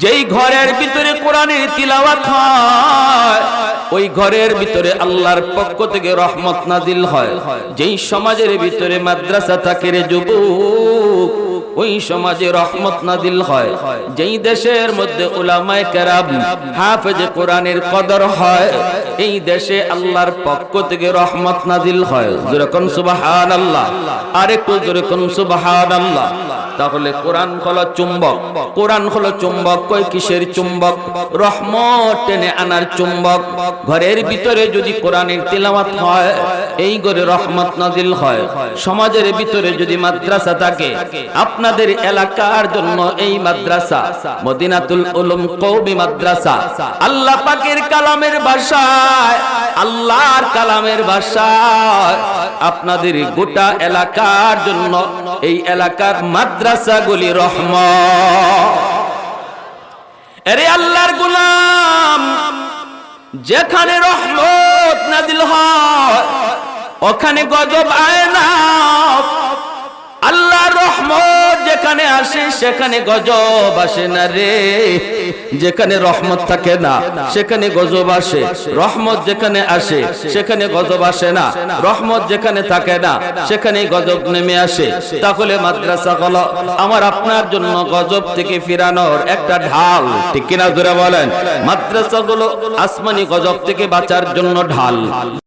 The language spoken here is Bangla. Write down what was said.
যেই ঘরের ভিতরে কোরআনের তিলাওয়াত হয় ওই ঘরের ভিতরে আল্লাহর পক্ষ থেকে রহমত নাজিল হয়। যেই সমাজের ভিতরে মাদ্রাসা থাকে রে যুবক, ওই সমাজে রহমত নাজিল হয়। যেই দেশের মধ্যে উলামায়ে কেরাম হাফেজে কোরআনের কদর হয়, এই দেশে আল্লাহর পক্ষ থেকে রহমত নাজিল হয়। জোরে কোন সুবহানাল্লাহ, আরেকটু জোরে কোন সুবহানাল্লাহ। তাহলে কোরআন হলো চুম্বক, কোরআন হলো চুম্বক। কই কিসের চুম্বক? রহমত টেনে আনার চুম্বক। ঘরের ভিতরে যদি কোরআনের তিলাওয়াত হয়, এই ঘরে রহমত নাজিল হয়। সমাজের ভিতরে যদি মাদ্রাসা থাকে, আপনাদের এলাকার জন্য এই মাদ্রাসা মদিনাতুল উলুম কওমি মাদ্রাসা, আল্লাহ পাকের কালামের ভাষায়, আল্লাহর কালামের ভাষায় আপনাদের গোটা এলাকার জন্য এই এলাকার মাদ্রাসাগুলি রহমত। আরে আল্লাহর গোলাম, যেখানে রহমত নাজিল হয় ওখানে গজব আয় না। আল্লাহর রহমত যেখানে আসে সেখানে গজব আসে না রে। যেখানে রহমত থাকে না সেখানে গজব আসে, রহমত যেখানে আসে সেখানে গজব আসে না। রহমত যেখানে থাকে না সেখানে গজব নেমে আসে। তাহলে মাদ্রাসা হলো আমার আপনার জন্য গজব থেকে ফিরানোর একটা ঢাল, ঠিক কিনা জোরে বলেন? মাদ্রাসা হলো আসমানি গজব থেকে বাঁচার জন্য ঢাল।